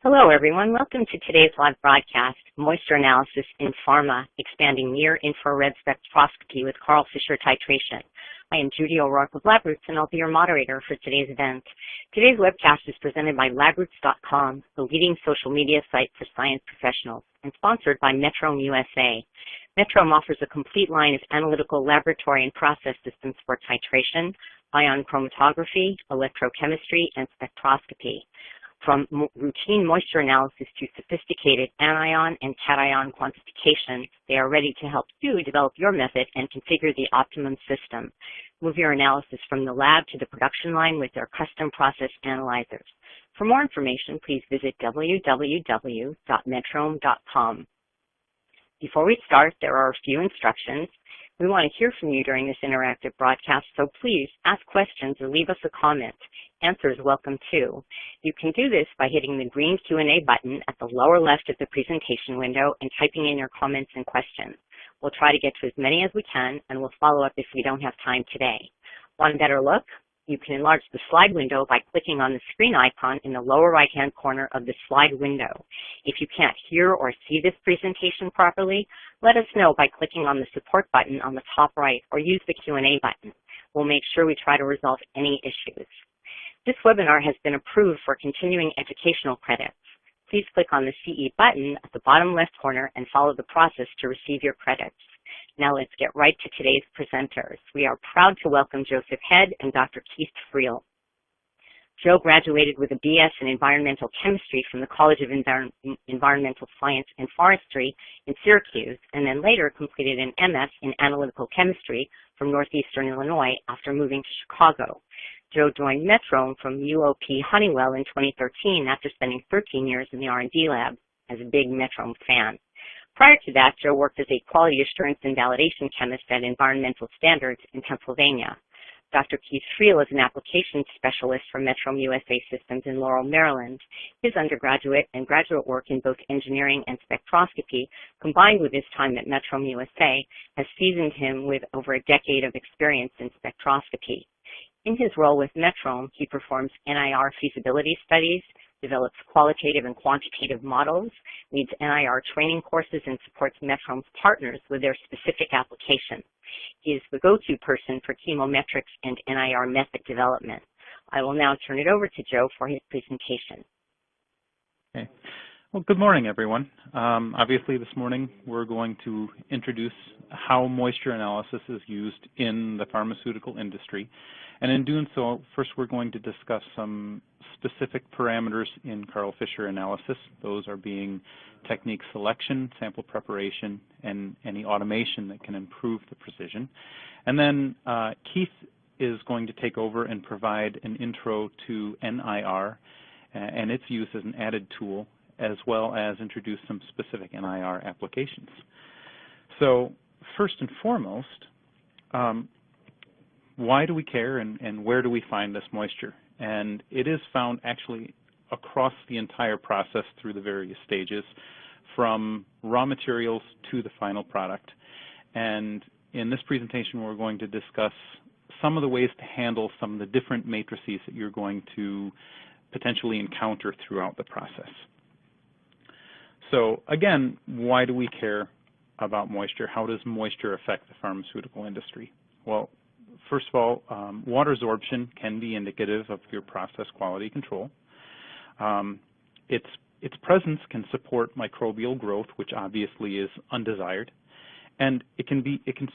Hello, everyone. Welcome to today's live broadcast, Moisture Analysis in Pharma, Expanding Near-Infrared Spectroscopy with Karl Fischer Titration. I am Judy O'Rourke of LabRoots, and I'll be your moderator for today's event. Today's webcast is presented by LabRoots.com, the leading social media site for science professionals, and sponsored by Metrome USA. Metrome offers a complete line of analytical laboratory and process systems for titration, ion chromatography, electrochemistry, and spectroscopy. From routine moisture analysis to sophisticated anion and cation quantification, they are ready to help you develop your method and configure the optimum system. Move your analysis from the lab to the production line with their custom process analyzers. For more information, please visit www.metrome.com. Before we start, there are a few instructions. We want to hear from you during this interactive broadcast, so please ask questions or leave us a comment. Answers welcome too. You can do this by hitting the green Q&A button at the lower left of the presentation window and typing in your comments and questions. We'll try to get to as many as we can, and we'll follow up if we don't have time today. Want a better look? You can enlarge the slide window by clicking on the screen icon in the lower right-hand corner of the slide window. If you can't hear or see this presentation properly, let us know by clicking on the support button on the top right or use the Q&A button. We'll make sure we try to resolve any issues. This webinar has been approved for continuing educational credits. Please click on the CE button at the bottom left corner and follow the process to receive your credits. Now let's get right to today's presenters. We are proud to welcome Joseph Head and Dr. Keith Friel. Joe graduated with a BS in Environmental Chemistry from the College of Environmental Science and Forestry in Syracuse, and then later completed an MS in Analytical Chemistry from Northeastern Illinois after moving to Chicago. Joe joined Metrome from UOP Honeywell in 2013 after spending 13 years in the R&D lab as a big Metrome fan. Prior to that, Joe worked as a quality assurance and validation chemist at Environmental Standards in Pennsylvania. Dr. Keith Friel is an application specialist for Metrome USA Systems in Laurel, Maryland. His undergraduate and graduate work in both engineering and spectroscopy, combined with his time at Metrome USA, has seasoned him with over a decade of experience in spectroscopy. In his role with Metrome, he performs NIR feasibility studies, develops qualitative and quantitative models, leads NIR training courses, and supports Metrome's partners with their specific applications. He is the go-to person for chemometrics and NIR method development. I will now turn it over to Joe for his presentation. Okay. Well, good morning, everyone. Obviously, this morning we're going to introduce how moisture analysis is used in the pharmaceutical industry. And in doing so, first we're going to discuss some specific parameters in Karl Fischer analysis. Those are being technique selection, sample preparation, and any automation that can improve the precision. And then Keith is going to take over and provide an intro to NIR and its use as an added tool, as well as introduce some specific NIR applications. So first and foremost, why do we care and where do we find this moisture? And it is found actually across the entire process through the various stages, from raw materials to the final product. And in this presentation, we're going to discuss some of the ways to handle some of the different matrices that you're going to potentially encounter throughout the process. So again, why do we care about moisture? How does moisture affect the pharmaceutical industry? Well, first of all, water absorption can be indicative of your process quality control. Its presence can support microbial growth, which obviously is undesired, and it can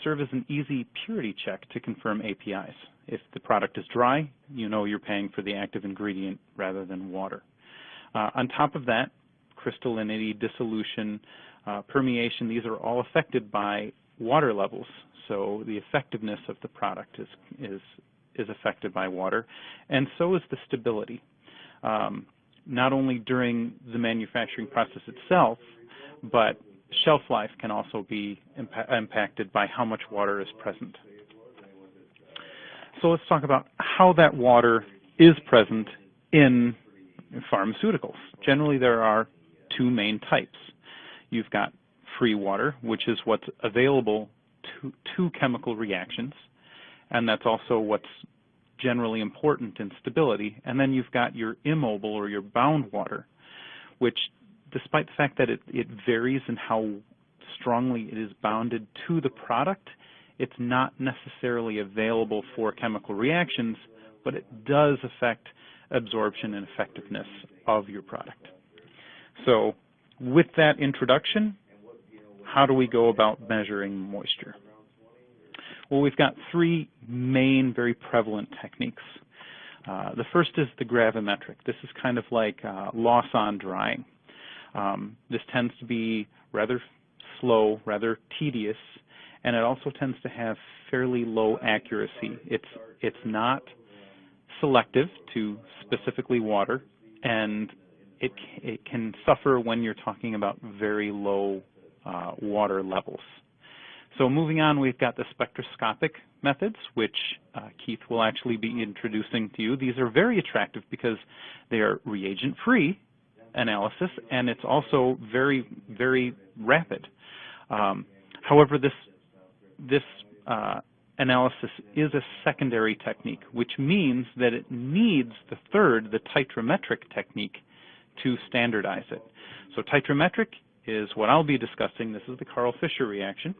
serve as an easy purity check to confirm APIs. If the product is dry, you know you're paying for the active ingredient rather than water. On top of that, crystallinity, dissolution, permeation, these are all affected by water levels. So the effectiveness of the product is affected by water, and so is the stability. Not only during the manufacturing process itself, but shelf life can also be impacted by how much water is present. So let's talk about how that water is present in pharmaceuticals. Generally, there are two main types. You've got free water, which is what's available to chemical reactions, and that's also what's generally important in stability. And then you've got your immobile or your bound water, which, despite the fact that it varies in how strongly it is bounded to the product, it's not necessarily available for chemical reactions, but it does affect absorption and effectiveness of your product. So with that introduction, how do we go about measuring moisture? Well, we've got three main, very prevalent techniques. The first is the gravimetric. This is kind of like loss on drying. This tends to be rather slow, rather tedious, and it also tends to have fairly low accuracy. It's not selective to specifically water, and it can suffer when you're talking about very low water levels. So moving on, we've got the spectroscopic methods, which Keith will actually be introducing to you. These are very attractive because they are reagent-free analysis, and it's also very, very rapid. However, this analysis is a secondary technique, which means that it needs the third, the titrametric technique, to standardize it. So titrametric is what I'll be discussing. This is the Karl Fischer reaction.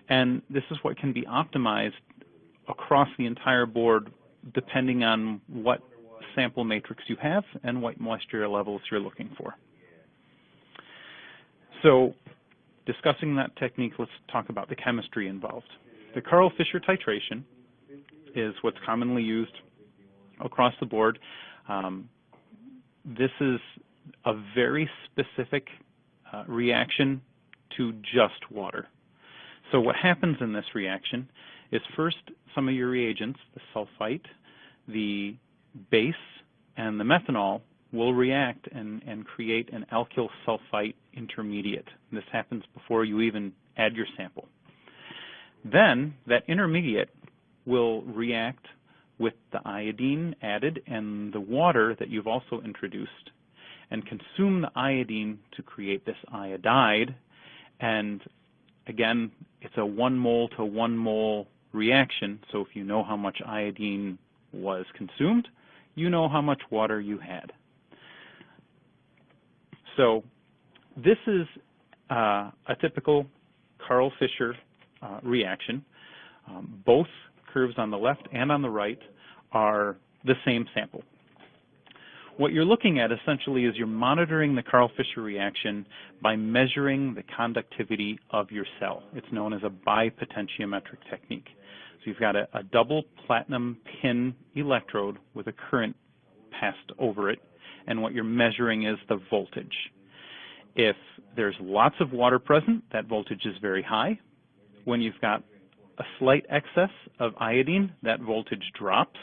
And this is what can be optimized across the entire board depending on what sample matrix you have and what moisture levels you're looking for. So discussing that technique, let's talk about the chemistry involved. The Karl Fischer titration is what's commonly used across the board. This is a very specific reaction to just water. So what happens in this reaction is first some of your reagents, the sulfite, the base, and the methanol will react and create an alkyl sulfite intermediate. This happens before you even add your sample. Then that intermediate will react with the iodine added and the water that you've also introduced and consume the iodine to create this iodide. And again, it's a 1 mole to 1 mole reaction, so if you know how much iodine was consumed, you know how much water you had. So this is a typical Karl Fischer reaction. Both curves on the left and on the right are the same sample. What you're looking at essentially is you're monitoring the Karl Fischer reaction by measuring the conductivity of your cell. It's known as a bipotentiometric technique. So you've got a double platinum pin electrode with a current passed over it, and what you're measuring is the voltage. If there's lots of water present, that voltage is very high. When you've got a slight excess of iodine, that voltage drops.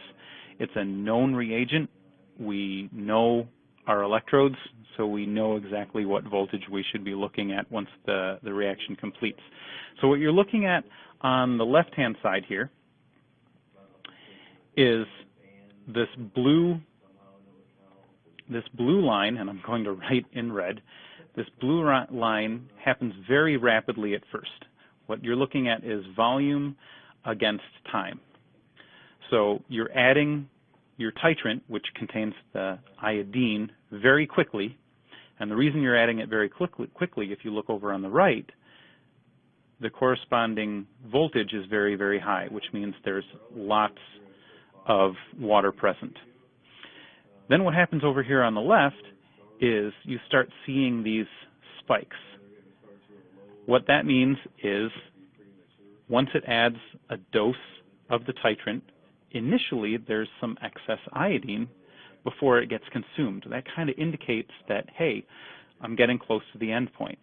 It's a known reagent. We know our electrodes, so we know exactly what voltage we should be looking at once the reaction completes. So what you're looking at on the left-hand side here is this blue line, and I'm going to write in red. This blue line happens very rapidly at first. What you're looking at is volume against time. So you're adding your titrant, which contains the iodine, very quickly. And the reason you're adding it very quickly, if you look over on the right, the corresponding voltage is very, very high, which means there's lots of water present. Then what happens over here on the left is you start seeing these spikes. What that means is once it adds a dose of the titrant, initially there's some excess iodine before it gets consumed. That kind of indicates that, hey, I'm getting close to the end point.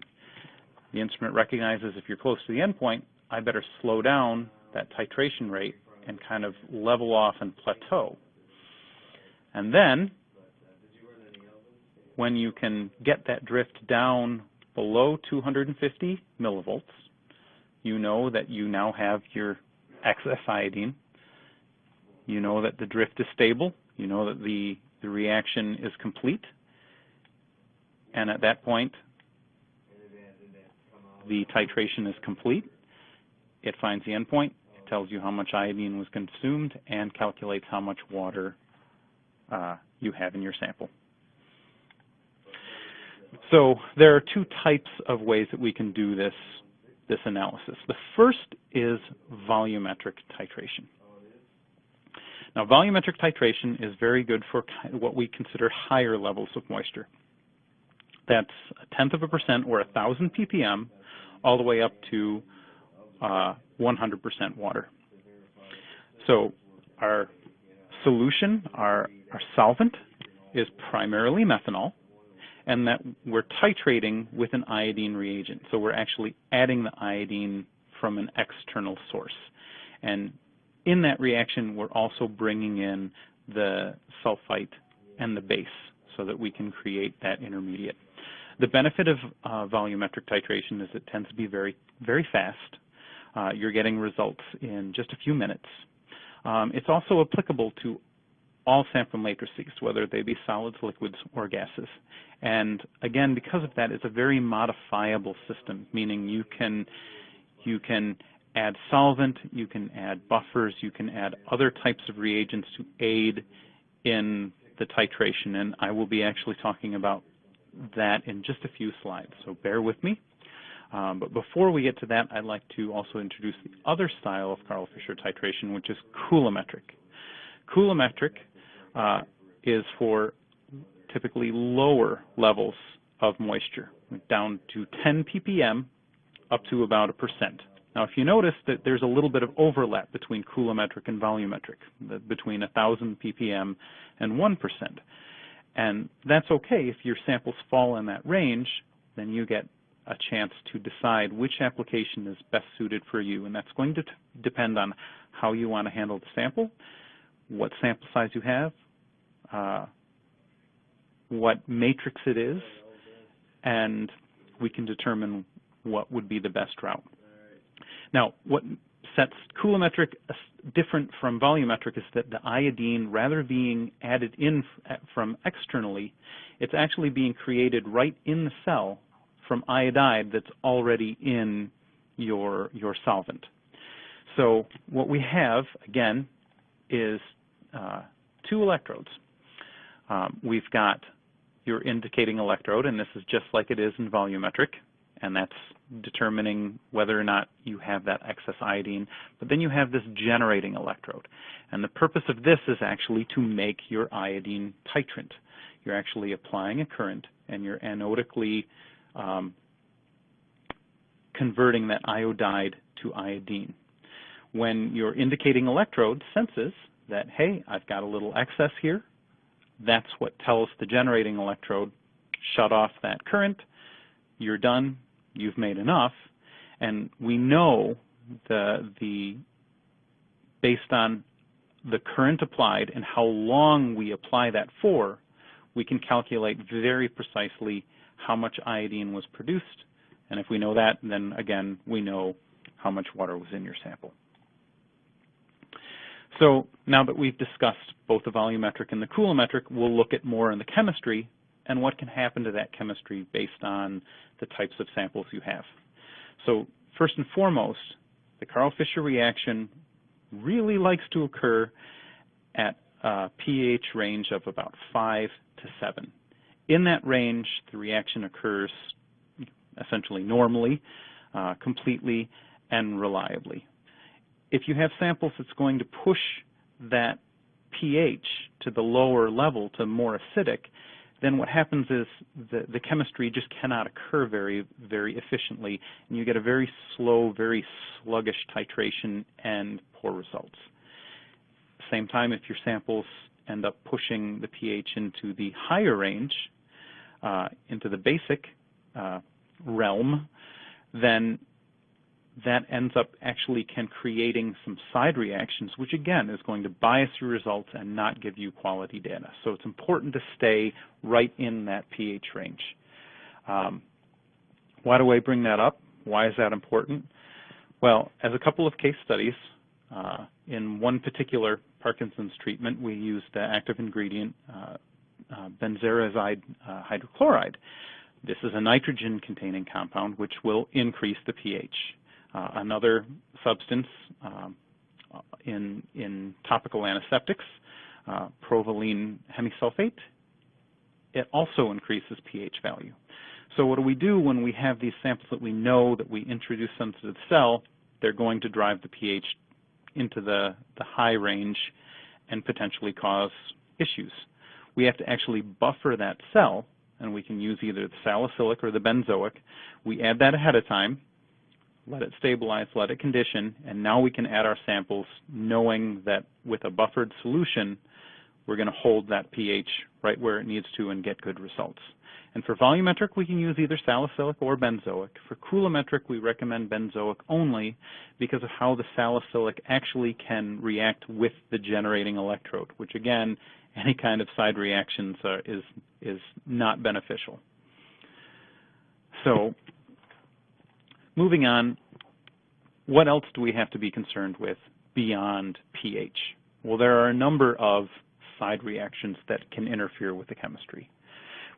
The instrument recognizes if you're close to the end point, I better slow down that titration rate and kind of level off and plateau. And then when you can get that drift down below 250 millivolts, you know that you now have your excess iodine. You know that the drift is stable. You know that the reaction is complete. And at that point, the titration is complete. It finds the endpoint. It tells you how much iodine was consumed and calculates how much water you have in your sample. So there are two types of ways that we can do this analysis. The first is volumetric titration. Now, volumetric titration is very good for what we consider higher levels of moisture. That's 0.1% or 1,000 ppm, all the way up to 100% water. So our solution, our solvent, is primarily methanol, and that we're titrating with an iodine reagent. So we're actually adding the iodine from an external source. And in that reaction, we're also bringing in the sulfite and the base so that we can create that intermediate. The benefit of volumetric titration is it tends to be very, very fast. You're getting results in just a few minutes. It's also applicable to all sample matrices, whether they be solids, liquids, or gases. And again, because of that, it's a very modifiable system, meaning you can add solvent, you can add buffers, you can add other types of reagents to aid in the titration. And I will be actually talking about that in just a few slides, so bear with me. But before we get to that, I'd like to also introduce the other style of Karl Fischer titration, which is kulametric. Kulametric is for typically lower levels of moisture, down to 10 ppm up to about 1%. Now, if you notice that there's a little bit of overlap between kulametric and volumetric, between 1,000 ppm and 1%. And that's okay. If your samples fall in that range, then you get a chance to decide which application is best suited for you. And that's going to depend on how you want to handle the sample, what sample size you have, what matrix it is, and we can determine what would be the best route. Now, what sets kulametric different from volumetric is that the iodine, rather being added in from externally, it's actually being created right in the cell from iodide that's already in your solvent. So what we have, again, is two electrodes. We've got your indicating electrode, and this is just like it is in volumetric, and that's determining whether or not you have that excess iodine. But then you have this generating electrode, and the purpose of this is actually to make your iodine titrant. You're actually applying a current, and you're analytically converting that iodide to iodine. When your indicating electrode senses that, hey, I've got a little excess here, that's what tells the generating electrode, shut off that current, you're done, you've made enough. And we know based on the current applied and how long we apply that for, we can calculate very precisely how much iodine was produced. And if we know that, then again, we know how much water was in your sample. So now that we've discussed both the volumetric and the kulametric, we'll look at more in the chemistry and what can happen to that chemistry based on the types of samples you have. So first and foremost, the Karl Fischer reaction really likes to occur at a pH range of about 5 to 7. In that range, the reaction occurs essentially normally, completely, and reliably. If you have samples that's going to push that pH to the lower level, to more acidic, then what happens is the chemistry just cannot occur very, very efficiently, and you get a very slow, very sluggish titration and poor results. Same time, if your samples end up pushing the pH into the higher range, into the basic realm, then that ends up actually creating some side reactions, which again is going to bias your results and not give you quality data. So it's important to stay right in that pH range. Why do I bring that up? Why is that important? Well, as a couple of case studies, in one particular Parkinson's treatment, we used the active ingredient benzerazide hydrochloride. This is a nitrogen-containing compound which will increase the pH. Another substance in topical antiseptics, provolene hemisulfate, it also increases pH value. So what do we do when we have these samples that we know that we introduce them to the cell? They're going to drive the pH into the high range and potentially cause issues. We have to actually buffer that cell, and we can use either the salicylic or the benzoic. We add that ahead of time, let it stabilize, let it condition, and now we can add our samples knowing that with a buffered solution, we're going to hold that pH right where it needs to and get good results. And for volumetric, we can use either salicylic or benzoic. For kulametric, we recommend benzoic only because of how the salicylic actually can react with the generating electrode, which again, any kind of side reactions is not beneficial. So moving on, what else do we have to be concerned with beyond pH? Well, there are a number of side reactions that can interfere with the chemistry.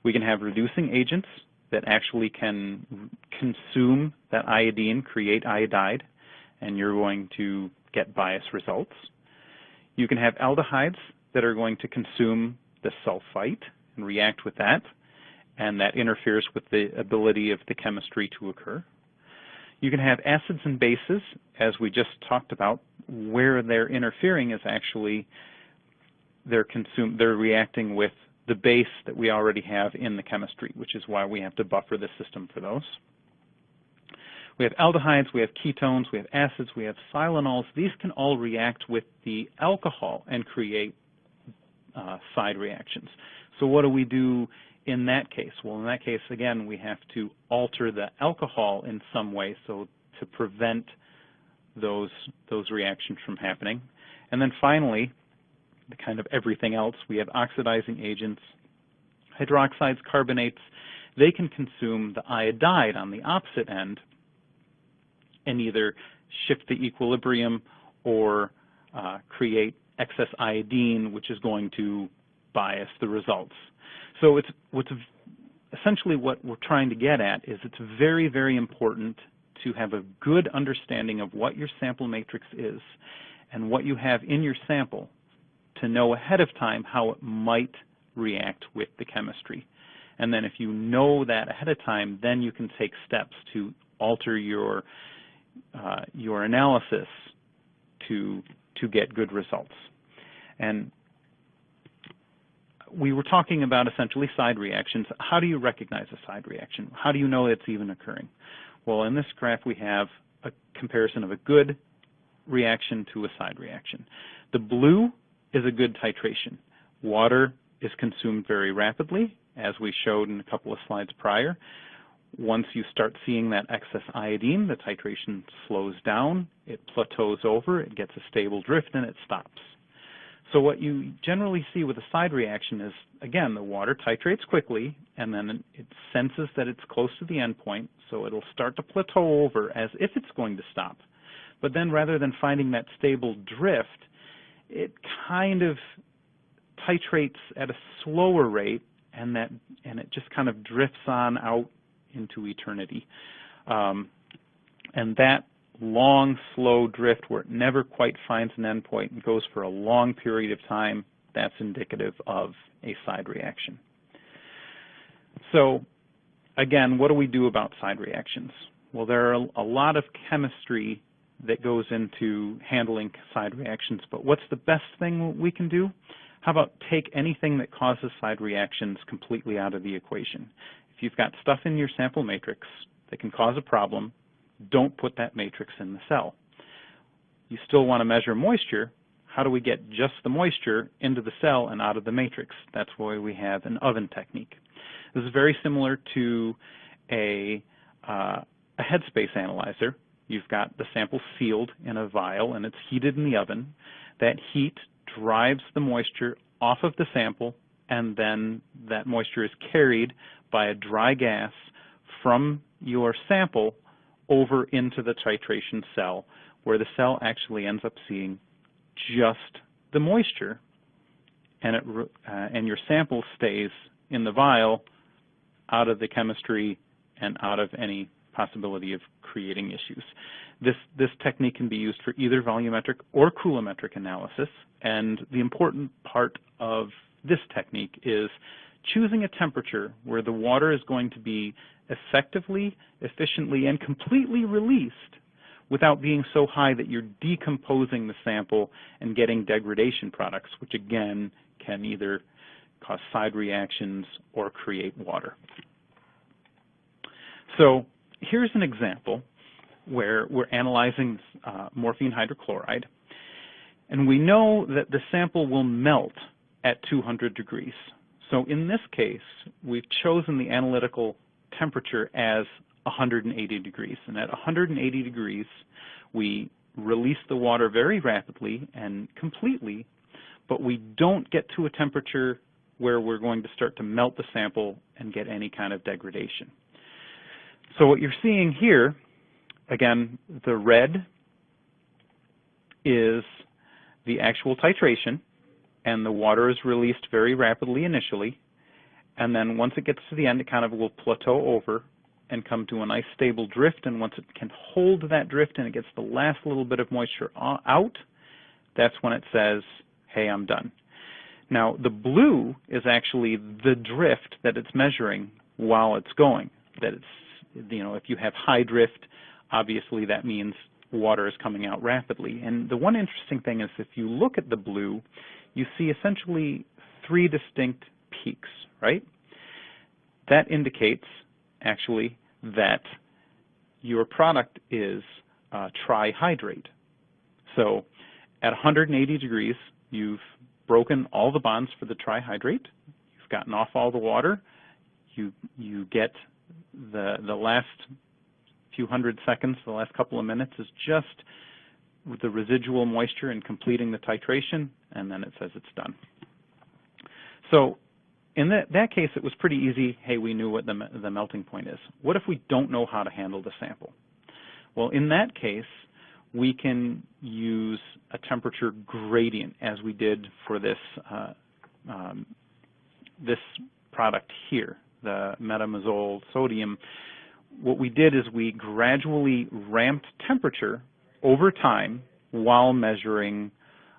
We can have reducing agents that actually can consume that iodine, create iodide, and you're going to get biased results. You can have aldehydes that are going to consume the sulfite and react with that, and that interferes with the ability of the chemistry to occur. You can have acids and bases, as we just talked about, where they're interfering is actually they're reacting with the base that we already have in the chemistry, which is why we have to buffer the system for those. We have aldehydes, we have ketones, we have acids, we have silanols. These can all react with the alcohol and create side reactions. So what do we do in that case? Well, in that case, again, we have to alter the alcohol in some way so to prevent those reactions from happening. And then finally, the kind of everything else, we have oxidizing agents, hydroxides, carbonates. They can consume the iodide on the opposite end and either shift the equilibrium or create excess iodine, which is going to bias the results. So essentially what we're trying to get at is it's very, very important to have a good understanding of what your sample matrix is and what you have in your sample to know ahead of time how it might react with the chemistry. And then if you know that ahead of time, then you can take steps to alter your analysis to get good results. And we were talking about essentially side reactions. How do you recognize a side reaction? How do you know it's even occurring? Well, in this graph we have a comparison of a good reaction to a side reaction. The blue is a good titration. Water is consumed very rapidly, as we showed in a couple of slides prior. Once you start seeing that excess iodine, the titration slows down, it plateaus over, it gets a stable drift, and it stops. So what you generally see with a side reaction is, again, the water titrates quickly, and then it senses that it's close to the end point, so it'll start to plateau over as if it's going to stop. But then rather than finding that stable drift, it kind of titrates at a slower rate, and it just kind of drifts on out into eternity. And that long, slow drift where it never quite finds an endpoint and goes for a long period of time, that's indicative of a side reaction. So again, what do we do about side reactions? Well, there are a lot of chemistry that goes into handling side reactions, but what's the best thing we can do? How about take anything that causes side reactions completely out of the equation? If you've got stuff in your sample matrix that can cause a problem, don't put that matrix in the cell. You still want to measure moisture. How do we get just the moisture into the cell and out of the matrix? That's why we have an oven technique. This is very similar to a headspace analyzer. You've got the sample sealed in a vial and it's heated in the oven. That heat drives the moisture off of the sample, and then that moisture is carried by a dry gas from your sample over into the titration cell, where the cell actually ends up seeing just the moisture, and your sample stays in the vial, out of the chemistry and out of any possibility of creating issues. This technique can be used for either volumetric or kulametric analysis, and the important part of this technique is choosing a temperature where the water is going to be effectively, efficiently, and completely released without being so high that you're decomposing the sample and getting degradation products, which again can either cause side reactions or create water. So here's an example where we're analyzing morphine hydrochloride, and we know that the sample will melt at 200 degrees. So in this case, we've chosen the analytical temperature as 180 degrees. And at 180 degrees, we release the water very rapidly and completely, but we don't get to a temperature where we're going to start to melt the sample and get any kind of degradation. So what you're seeing here, again, the red is the actual titration, and the water is released very rapidly initially, and then once it gets to the end, it kind of will plateau over and come to a nice stable drift, and once it can hold that drift and it gets the last little bit of moisture out, that's when it says, hey, I'm done. Now, the blue is actually the drift that it's measuring while it's going. That it's, you know, if you have high drift, obviously that means water is coming out rapidly. And the one interesting thing is if you look at the blue, you see essentially 3 distinct peaks, right? That indicates actually that your product is trihydrate. So at 180 degrees, you've broken all the bonds for the trihydrate. You've gotten off all the water. You get the last few hundred seconds, the last couple of minutes is just with the residual moisture and completing the titration, and then it says it's done. So in that case, it was pretty easy. Hey, we knew what the melting point is. What if we don't know how to handle the sample? Well, in that case, we can use a temperature gradient, as we did for this this product here, the metamazole sodium. What we did is we gradually ramped temperature over time while measuring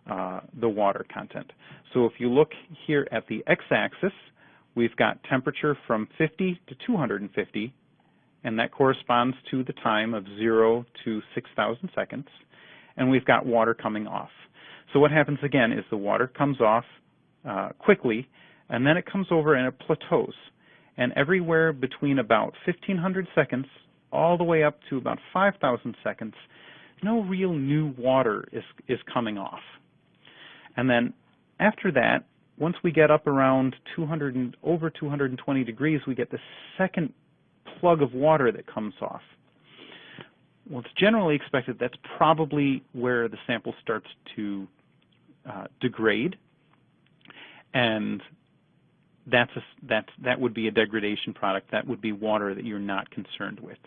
the water content. So if you look here at the x-axis, we've got temperature from 50 to 250, and that corresponds to the time of 0 to 6,000 seconds, and we've got water coming off. So what happens again is the water comes off quickly, and then it comes over and it plateaus. And everywhere between about 1,500 seconds all the way up to about 5,000 seconds, no real new water is coming off. And then after that, once we get up around over 220 degrees, we get the second plug of water that comes off. Well, it's generally expected that's probably where the sample starts to degrade, and that would be a degradation product. That would be water that you're not concerned with.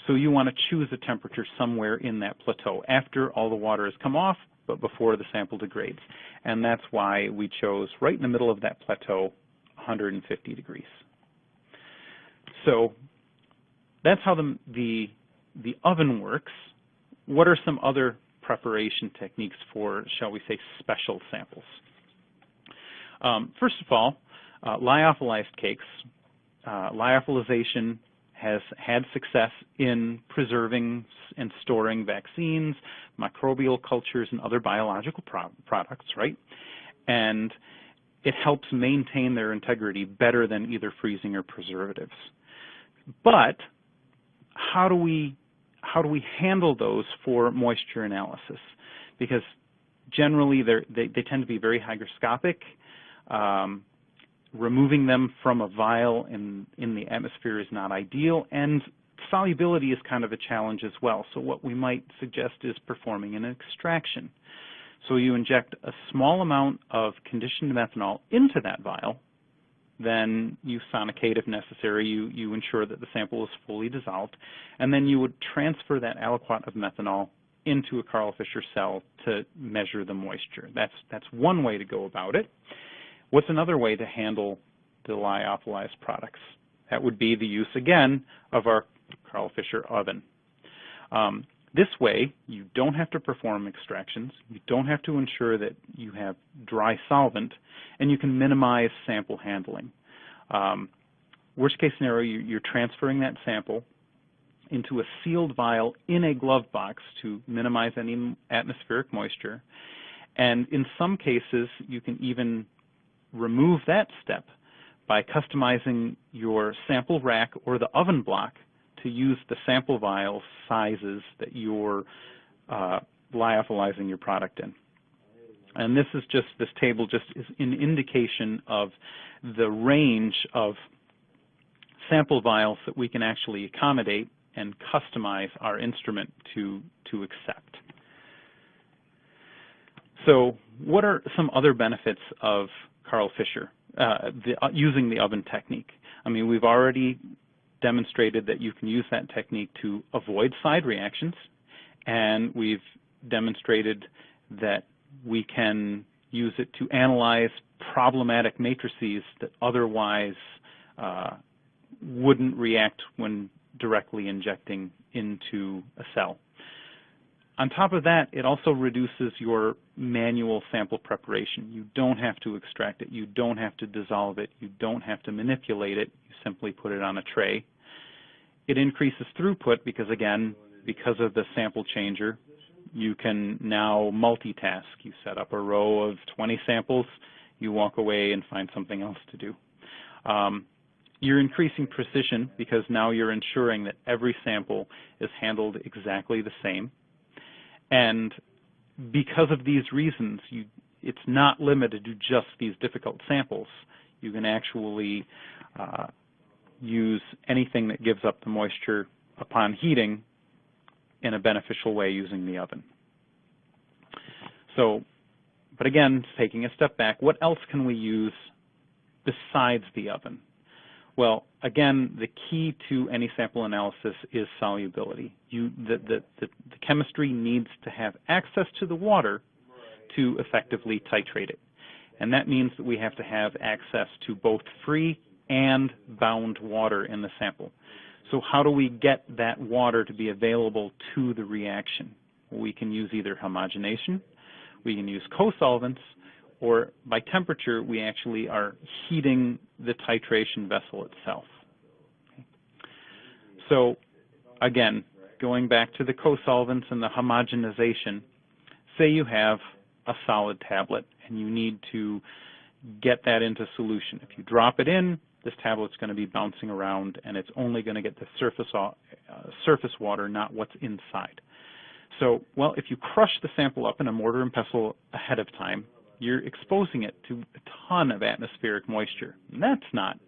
So you want to choose a temperature somewhere in that plateau, after all the water has come off, but before the sample degrades. And that's why we chose right in the middle of that plateau, 150 degrees. So that's how the oven works. What are some other preparation techniques for, shall we say, special samples? First of all, lyophilized cakes. Lyophilization has had success in preserving and storing vaccines, microbial cultures, and other biological products, right? And it helps maintain their integrity better than either freezing or preservatives. But how do we handle those for moisture analysis? Because generally they tend to be very hygroscopic. Removing them from a vial in the atmosphere is not ideal, and solubility is kind of a challenge as well. So what we might suggest is performing an extraction. So you inject a small amount of conditioned methanol into that vial, then you sonicate if necessary, you ensure that the sample is fully dissolved, and then you would transfer that aliquot of methanol into a Karl Fischer cell to measure the moisture. That's one way to go about it. What's another way to handle the lyophilized products? That would be the use, again, of our Karl Fischer oven. This way, you don't have to perform extractions, you don't have to ensure that you have dry solvent, and you can minimize sample handling. Worst case scenario, you're transferring that sample into a sealed vial in a glove box to minimize any atmospheric moisture. And in some cases, you can even remove that step by customizing your sample rack or the oven block to use the sample vial sizes that you're lyophilizing your product in. And this table just is an indication of the range of sample vials that we can actually accommodate and customize our instrument to accept. So what are some other benefits of Karl Fischer using the oven technique? I mean, we've already demonstrated that you can use that technique to avoid side reactions, and we've demonstrated that we can use it to analyze problematic matrices that otherwise wouldn't react when directly injecting into a cell. On top of that, it also reduces your manual sample preparation. You don't have to extract it. You don't have to dissolve it. You don't have to manipulate it. You simply put it on a tray. It increases throughput because, again, because of the sample changer, you can now multitask. You set up a row of 20 samples, you walk away and find something else to do. You're increasing precision because now you're ensuring that every sample is handled exactly the same. And because of these reasons, it's not limited to just these difficult samples. You can actually use anything that gives up the moisture upon heating in a beneficial way using the oven. So, but again, taking a step back, what else can we use besides the oven? Well, again, the key to any sample analysis is solubility. The chemistry needs to have access to the water to effectively titrate it. And that means that we have to have access to both free and bound water in the sample. So how do we get that water to be available to the reaction? Well, we can use either homogenation, we can use co-solvents, or by temperature, we actually are heating the titration vessel itself. Okay. So again, going back to the co-solvents and the homogenization, say you have a solid tablet and you need to get that into solution. If you drop it in, this tablet's going to be bouncing around and it's only going to get the surface water, not what's inside. So, well, if you crush the sample up in a mortar and pestle ahead of time, you're exposing it to a ton of atmospheric moisture. And that's not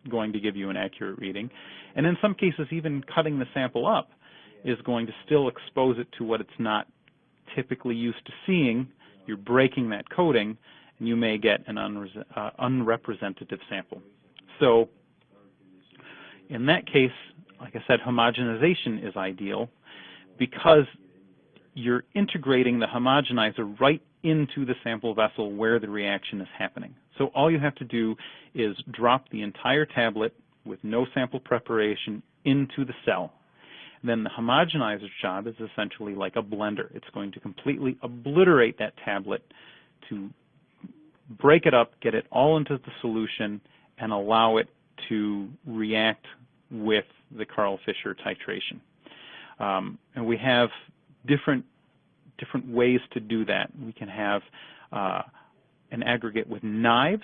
going to give you an accurate reading. And in some cases, even cutting the sample up is going to still expose it to what it's not typically used to seeing. You're breaking that coating, and you may get an unrepresentative sample. So in that case, like I said, homogenization is ideal because you're integrating the homogenizer right into the sample vessel where the reaction is happening. So all you have to do is drop the entire tablet with no sample preparation into the cell. And then the homogenizer's job is essentially like a blender. It's going to completely obliterate that tablet to break it up, get it all into the solution, and allow it to react with the Karl Fischer titration. And we have different ways to do that. We can have an aggregate with knives,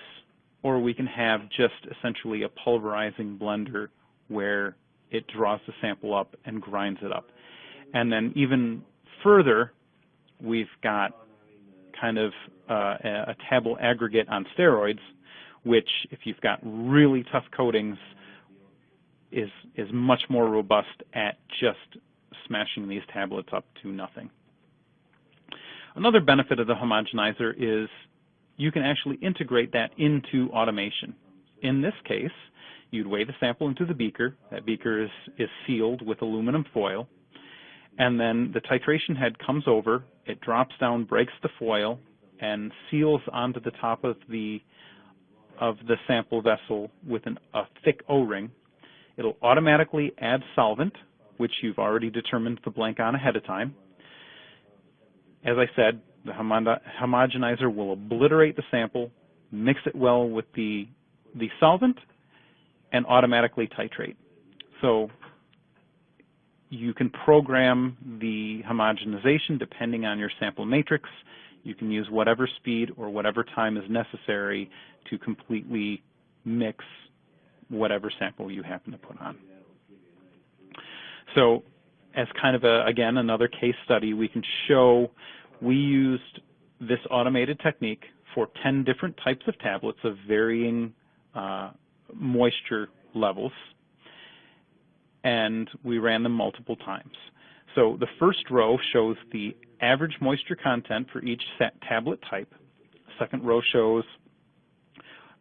or we can have just essentially a pulverizing blender where it draws the sample up and grinds it up. And then even further, we've got kind of a table aggregate on steroids, which, if you've got really tough coatings, is much more robust at just smashing these tablets up to nothing. Another benefit of the homogenizer is you can actually integrate that into automation. In this case, you'd weigh the sample into the beaker. That beaker is sealed with aluminum foil. And then the titration head comes over, it drops down, breaks the foil, and seals onto the top of the sample vessel with a thick O-ring. It'll automatically add solvent, which you've already determined the blank on ahead of time. As I said, the homogenizer will obliterate the sample, mix it well with the solvent, and automatically titrate. So you can program the homogenization depending on your sample matrix. You can use whatever speed or whatever time is necessary to completely mix whatever sample you happen to put on. So as kind of, again, another case study, we can show we used this automated technique for 10 different types of tablets of varying moisture levels, and we ran them multiple times. So the first row shows the average moisture content for each tablet type. The second row shows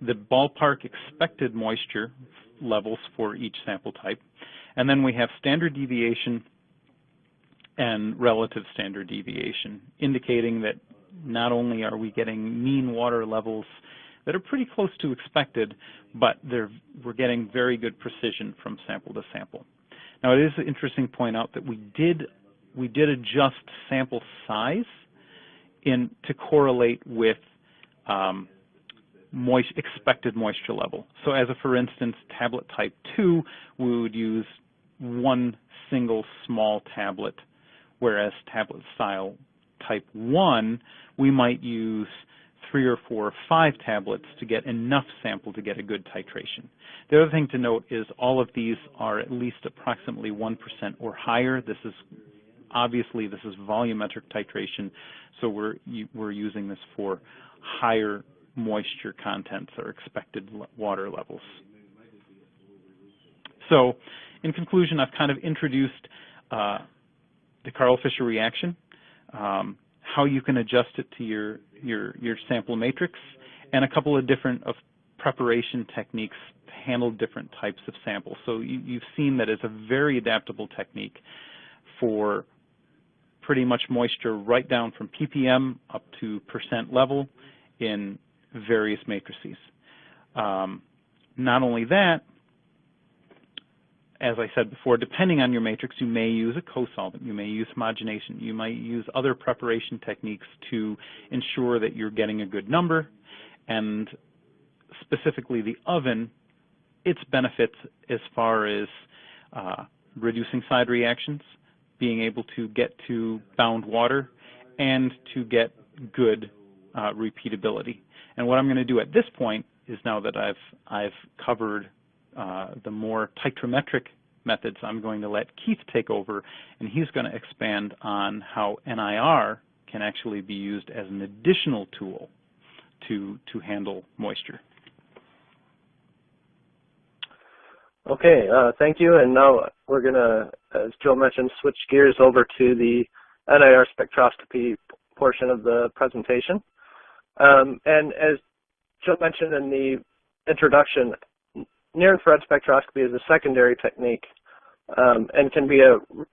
the ballpark expected moisture levels for each sample type. And then we have standard deviation and relative standard deviation, indicating that not only are we getting mean water levels that are pretty close to expected, but we're getting very good precision from sample to sample. Now, it is interesting to point out that we did adjust sample size to correlate with expected moisture level. So as for instance, tablet type 2, we would use one single small tablet, whereas tablet style type 1, we might use 3 or 4 or 5 tablets to get enough sample to get a good titration. The other thing to note is all of these are at least approximately 1% or higher. This is obviously volumetric titration, so we're using this for higher moisture contents or expected water levels. So in conclusion, I've kind of introduced the Karl Fischer reaction, how you can adjust it to your sample matrix, and a couple of different preparation techniques to handle different types of samples. So you've seen that it's a very adaptable technique for pretty much moisture right down from ppm up to percent level in various matrices. Not only that, as I said before, depending on your matrix, you may use a co-solvent, you may use homogenation, you might use other preparation techniques to ensure that you're getting a good number, and specifically the oven, its benefits as far as reducing side reactions, being able to get to bound water, and to get good repeatability. And what I'm going to do at this point is, now that I've covered the more titrametric methods, I'm going to let Keith take over, and he's going to expand on how NIR can actually be used as an additional tool to handle moisture. Okay, thank you. And now we're going to, as Joe mentioned, switch gears over to the NIR spectroscopy portion of the presentation. And as Joe mentioned in the introduction, near-infrared spectroscopy is a secondary technique and can be an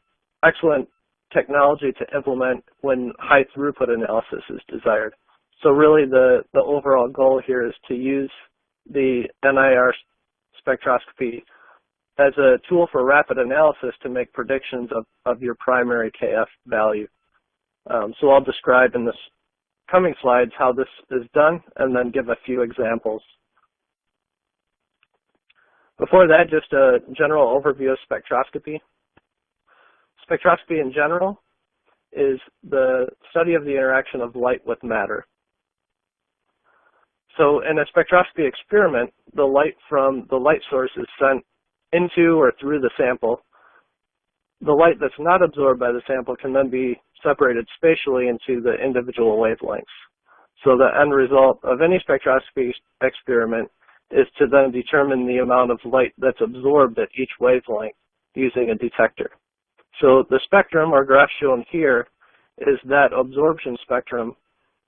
excellent technology to implement when high throughput analysis is desired. So really the overall goal here is to use the NIR spectroscopy as a tool for rapid analysis to make predictions of your primary KF value. So I'll describe in this coming slides how this is done and then give a few examples. Before that, just a general overview of spectroscopy. Spectroscopy in general is the study of the interaction of light with matter. So in a spectroscopy experiment, the light from the light source is sent into or through the sample. The light that's not absorbed by the sample can then be separated spatially into the individual wavelengths. So the end result of any spectroscopy experiment is to then determine the amount of light that's absorbed at each wavelength using a detector. So the spectrum, or graph shown here, is that absorption spectrum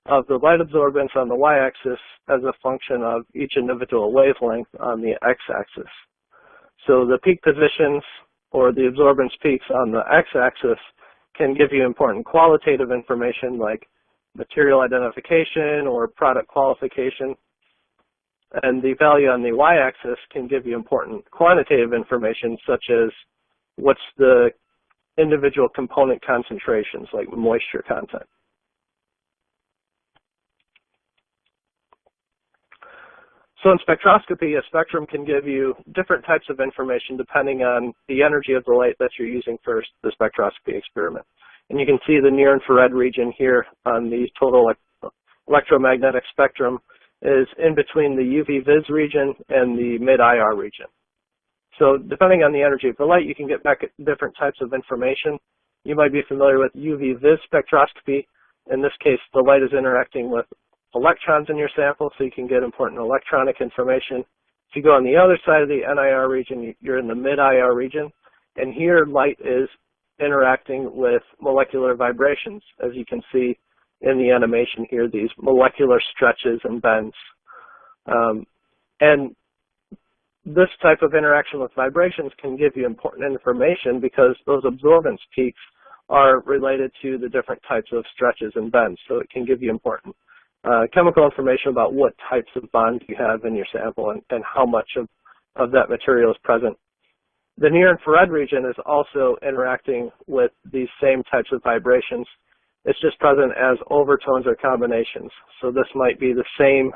of the light absorbance on the y-axis as a function of each individual wavelength on the x-axis. So the peak positions, or the absorbance peaks on the x-axis, can give you important qualitative information like material identification or product qualification. And the value on the y-axis can give you important quantitative information, such as what's the individual component concentrations, like moisture content. So in spectroscopy, a spectrum can give you different types of information depending on the energy of the light that you're using for the spectroscopy experiment. And you can see the near-infrared region here on the total electromagnetic spectrum is in between the UV-Vis region and the mid-IR region. So depending on the energy of the light, you can get back different types of information. You might be familiar with UV-Vis spectroscopy. In this case, the light is interacting with electrons in your sample, so you can get important electronic information. If you go on the other side of the NIR region, you're in the mid-IR region, and here light is interacting with molecular vibrations, as you can see in the animation here, these molecular stretches and bends. And this type of interaction with vibrations can give you important information because those absorbance peaks are related to the different types of stretches and bends. So it can give you important chemical information about what types of bonds you have in your sample and how much of that material is present. The near-infrared region is also interacting with these same types of vibrations. It's just present as overtones or combinations. So this might be the same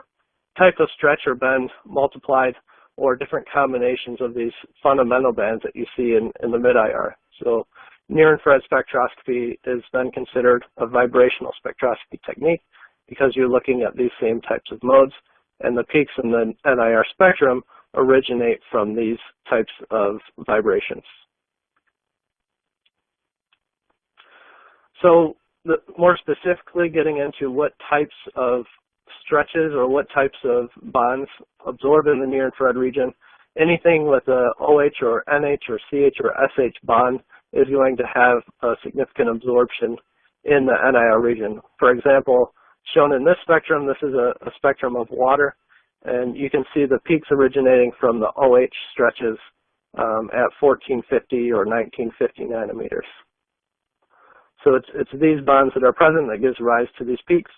type of stretch or bend multiplied or different combinations of these fundamental bands that you see in the mid-IR. So near-infrared spectroscopy is then considered a vibrational spectroscopy technique because you're looking at these same types of modes, and the peaks in the NIR spectrum originate from these types of vibrations. So more specifically, getting into what types of stretches or what types of bonds absorb in the near-infrared region, anything with a OH or NH or CH or SH bond is going to have a significant absorption in the NIR region. For example, shown in this spectrum, this is a spectrum of water, and you can see the peaks originating from the OH stretches at 1450 or 1950 nanometers. So it's these bonds that are present that gives rise to these peaks,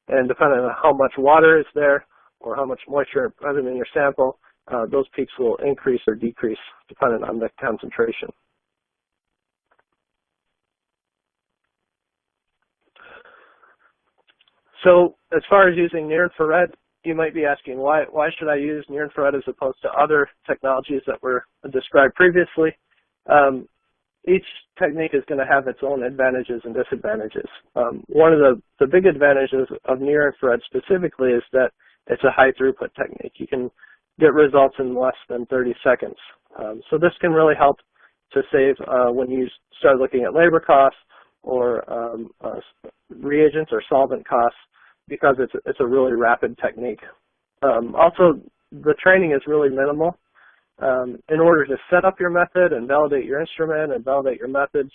and depending on how much water is there or how much moisture is present in your sample, those peaks will increase or decrease depending on the concentration. So as far as using near-infrared, you might be asking, why should I use near-infrared as opposed to other technologies that were described previously? Each technique is going to have its own advantages and disadvantages. One of the big advantages of near-infrared specifically is that it's a high throughput technique. You can get results in less than 30 seconds. So this can really help to save when you start looking at labor costs or reagents or solvent costs, because it's a really rapid technique. Also, the training is really minimal. In order to set up your method and validate your instrument and validate your methods,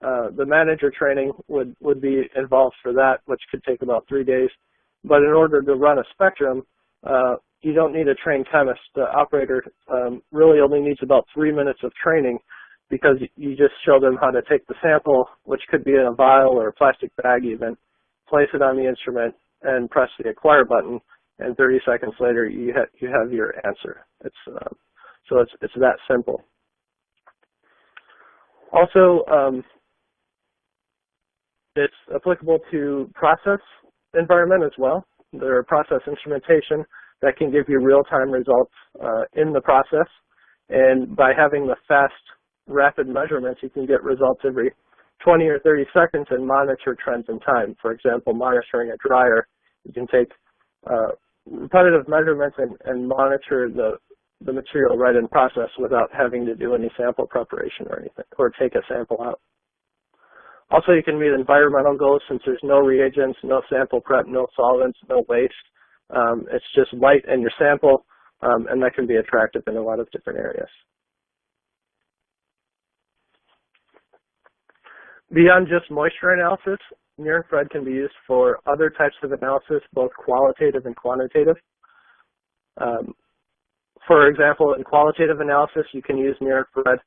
the manager training would be involved for that, which could take about 3 days. But in order to run a spectrum, you don't need a trained chemist. The operator really only needs about 3 minutes of training, because you just show them how to take the sample, which could be in a vial or a plastic bag even, place it on the instrument, and press the acquire button, and 30 seconds later you have your answer. So it's that simple. Also, it's applicable to process environment as well. There are process instrumentation that can give you real-time results in the process, and by having the fast, rapid measurements, you can get results every 20 or 30 seconds and monitor trends in time. For example, monitoring a dryer, you can take repetitive measurements and monitor the material right in process without having to do any sample preparation or anything, or take a sample out. Also, you can meet environmental goals since there's no reagents, no sample prep, no solvents, no waste. It's just light in your sample, and that can be attractive in a lot of different areas. Beyond just moisture analysis, near-infrared can be used for other types of analysis, both qualitative and quantitative. For example, in qualitative analysis, you can use near-infrared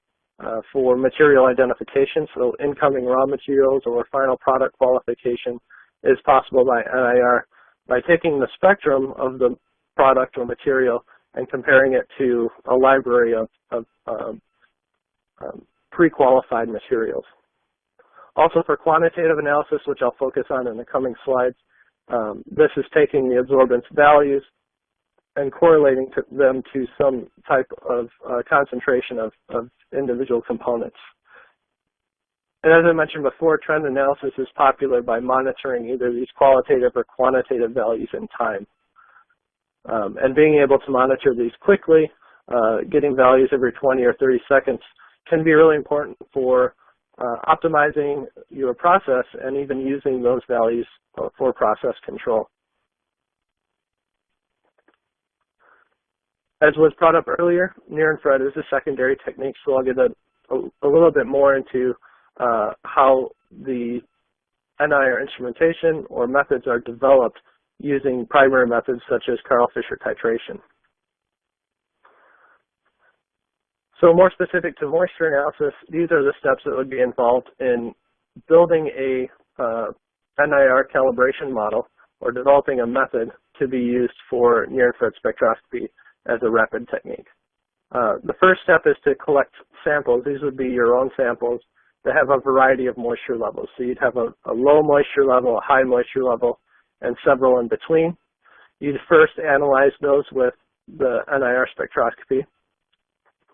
for material identification, so incoming raw materials or final product qualification is possible by NIR by taking the spectrum of the product or material and comparing it to a library of pre-qualified materials. Also, for quantitative analysis, which I'll focus on in the coming slides, this is taking the absorbance values and correlating them to some type of concentration of individual components. And as I mentioned before, trend analysis is popular by monitoring either these qualitative or quantitative values in time. And being able to monitor these quickly, getting values every 20 or 30 seconds, can be really important for optimizing your process and even using those values for process control. As was brought up earlier, near-infrared is a secondary technique, so I'll get a little bit more into how the NIR instrumentation or methods are developed using primary methods such as Karl Fischer Titration. So more specific to moisture analysis, these are the steps that would be involved in building a NIR calibration model or developing a method to be used for near-infrared spectroscopy as a rapid technique. The first step is to collect samples. These would be your own samples that have a variety of moisture levels. So you'd have a low moisture level, a high moisture level, and several in between. You'd first analyze those with the NIR spectroscopy.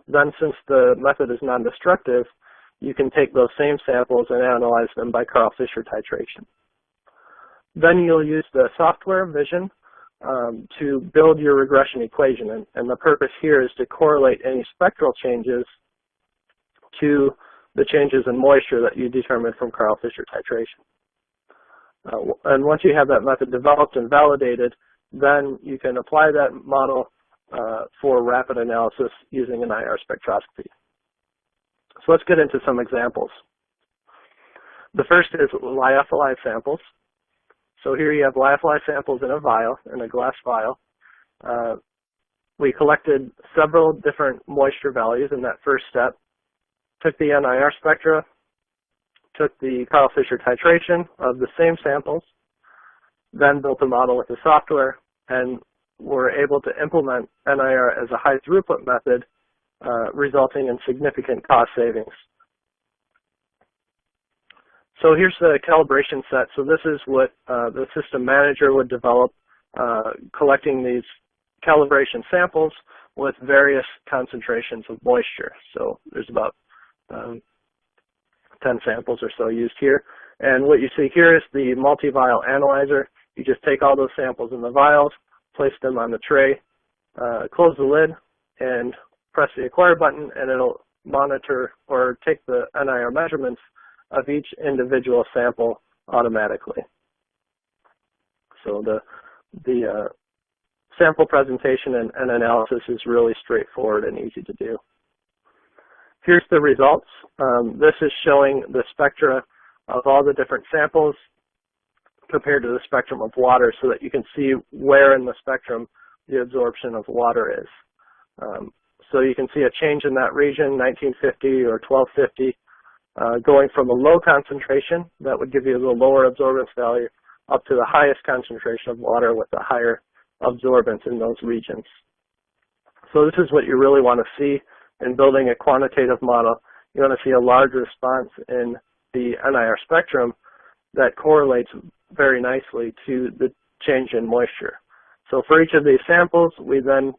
Then, since the method is non-destructive, you can take those same samples and analyze them by Karl Fischer Titration. Then you'll use the software vision to build your regression equation, and the purpose here is to correlate any spectral changes to the changes in moisture that you determined from Karl Fischer Titration. And once you have that method developed and validated, then you can apply that model for rapid analysis using an IR spectroscopy. So let's get into some examples. The first is lyophilized samples. So here you have lyophilized samples in a vial, in a glass vial. We collected several different moisture values in that first step, took the NIR spectra, took the Karl Fischer Titration of the same samples, then built a model with the software, and were able to implement NIR as a high throughput method, resulting in significant cost savings. So here's the calibration set. So this is what the system manager would develop, collecting these calibration samples with various concentrations of moisture. So there's about 10 samples or so used here. And what you see here is the multi-vial analyzer. You just take all those samples in the vials, place them on the tray, close the lid, and press the acquire button, and it'll monitor or take the NIR measurements of each individual sample automatically. So the sample presentation and analysis is really straightforward and easy to do. Here's the results. This is showing the spectra of all the different samples compared to the spectrum of water so that you can see where in the spectrum the absorption of water is. So you can see a change in that region, 1950 or 1250, going from a low concentration, that would give you the lower absorbance value, up to the highest concentration of water with the higher absorbance in those regions. So this is what you really want to see in building a quantitative model. You want to see a large response in the NIR spectrum that correlates very nicely to the change in moisture. So for each of these samples, we then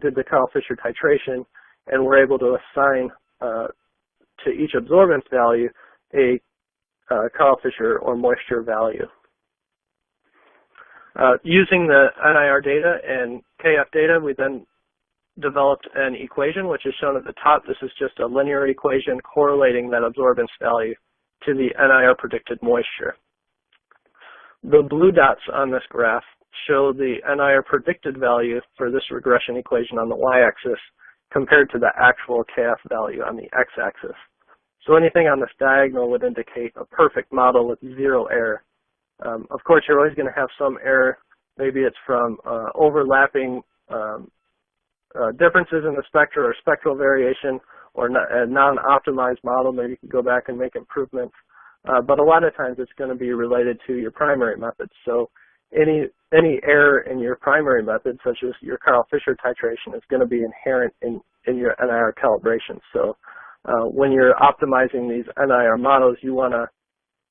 did the Karl Fischer Titration, and we're able to assign to each absorbance value a Karl Fischer or moisture value. Using the NIR data and KF data, we then developed an equation, which is shown at the top. This is just a linear equation correlating that absorbance value to the NIR predicted moisture. The blue dots on this graph show the NIR predicted value for this regression equation on the y-axis compared to the actual KF value on the x-axis. So anything on this diagonal would indicate a perfect model with zero error. Of course, you're always going to have some error. Maybe it's from overlapping differences in the spectra or spectral variation, or a non-optimized model. Maybe you can go back and make improvements. But a lot of times it's going to be related to your primary methods. So any error in your primary method, such as your Karl Fischer titration, is going to be inherent in your NIR calibration. So when you're optimizing these NIR models, you want to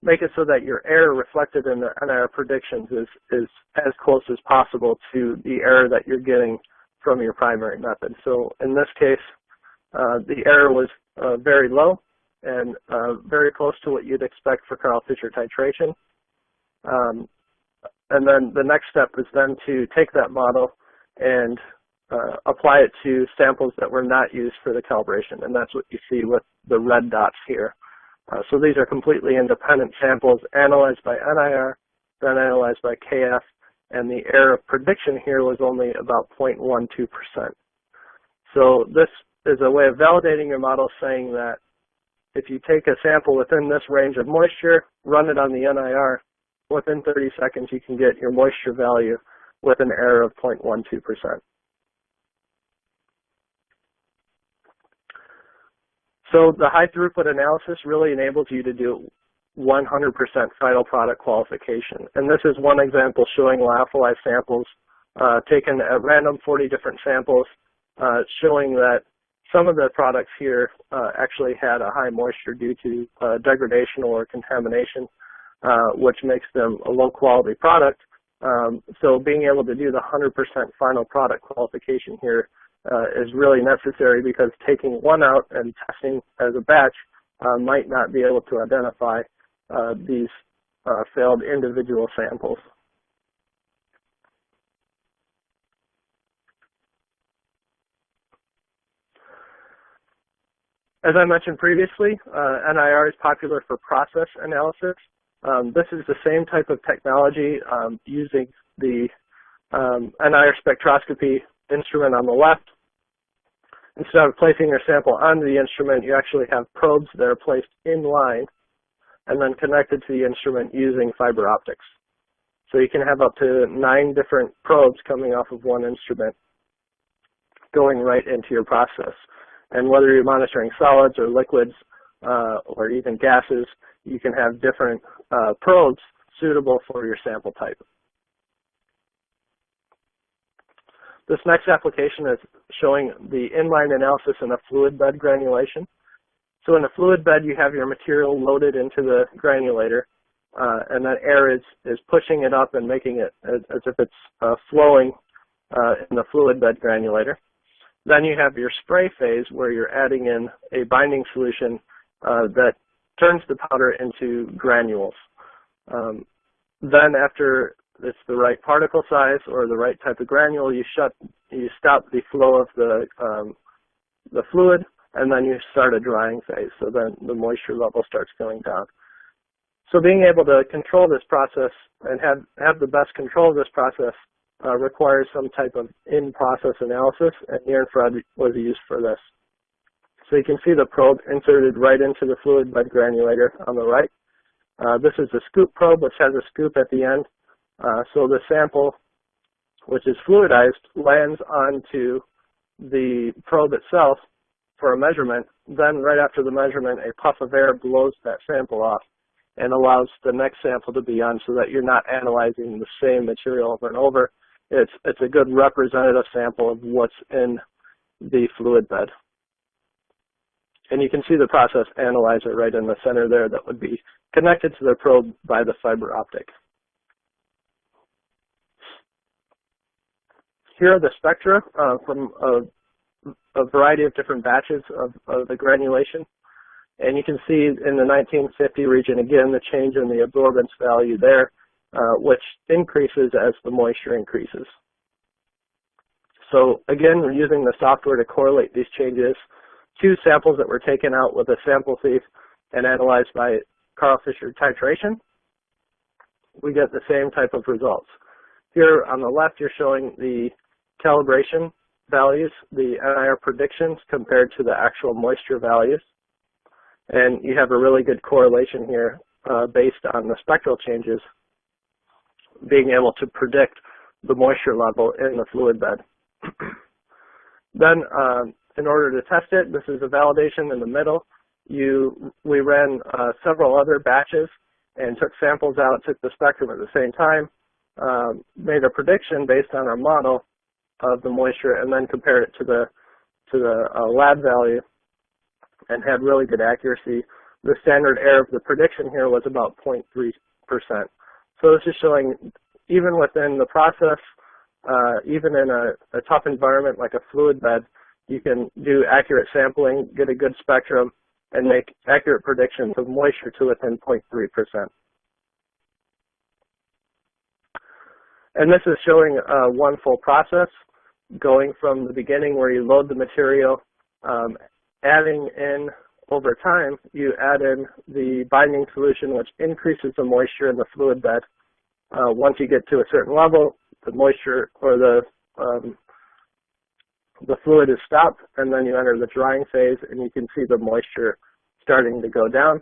make it so that your error reflected in the NIR predictions is as close as possible to the error that you're getting from your primary method. So in this case, the error was very low and very close to what you'd expect for Karl Fischer titration. And then the next step is then to take that model and apply it to samples that were not used for the calibration, and that's what you see with the red dots here. So these are completely independent samples analyzed by NIR, then analyzed by KF, and the error of prediction here was only about 0.12%. So this is a way of validating your model, saying that if you take a sample within this range of moisture, run it on the NIR, within 30 seconds you can get your moisture value with an error of 0.12%. So the high throughput analysis really enables you to do 100% final product qualification. And this is one example showing lyophilized samples taken at random, 40 different samples, showing that some of the products here actually had a high moisture due to degradation or contamination, which makes them a low quality product. So being able to do the 100% final product qualification here is really necessary, because taking one out and testing as a batch might not be able to identify these failed individual samples. As I mentioned previously, NIR is popular for process analysis. This is the same type of technology using the NIR spectroscopy instrument on the left. Instead of placing your sample onto the instrument, you actually have probes that are placed in line and then connected to the instrument using fiber optics. So you can have up to 9 different probes coming off of one instrument going right into your process. And whether you're monitoring solids or liquids or even gases, you can have different probes suitable for your sample type. This next application is showing the inline analysis in a fluid bed granulation. So in a fluid bed, you have your material loaded into the granulator, and that air is pushing it up and making it as if it's flowing in the fluid bed granulator. Then you have your spray phase, where you're adding in a binding solution that turns the powder into granules. Then after it's the right particle size or the right type of granule, you stop the flow of the fluid, and then you start a drying phase. So then the moisture level starts going down. So being able to control this process and have the best control of this process requires some type of in-process analysis, and near-infrared was used for this. So you can see the probe inserted right into the fluid bed granulator on the right. This is a scoop probe, which has a scoop at the end. So the sample, which is fluidized, lands onto the probe itself for a measurement. Then right after the measurement, a puff of air blows that sample off and allows the next sample to be on, so that you're not analyzing the same material over and over. It's a good representative sample of what's in the fluid bed. And you can see the process analyzer right in the center there that would be connected to the probe by the fiber optic. Here are the spectra from a variety of different batches of the granulation. And you can see in the 1950 region, again, the change in the absorbance value there, which increases as the moisture increases. So again, we're using the software to correlate these changes. 2 samples that were taken out with a sample thief and analyzed by Karl Fischer Titration, we get the same type of results. Here on the left, you're showing the calibration values, the NIR predictions compared to the actual moisture values. And you have a really good correlation here based on the spectral changes, being able to predict the moisture level in the fluid bed. Then, in order to test it, this is a validation in the middle. We ran several other batches and took samples out, took the spectrum at the same time, made a prediction based on our model of the moisture, and then compared it to the lab value, and had really good accuracy the standard error of the prediction here was about 0.3%. So this is showing even within the process, even in a tough environment like a fluid bed, you can do accurate sampling, get a good spectrum, and make accurate predictions of moisture to within 0.3%. And this is showing one full process, going from the beginning where you load the material, adding in over time, you add in the binding solution, which increases the moisture in the fluid bed. Once you get to a certain level, the moisture or the fluid is stopped, and then you enter the drying phase, and you can see the moisture starting to go down.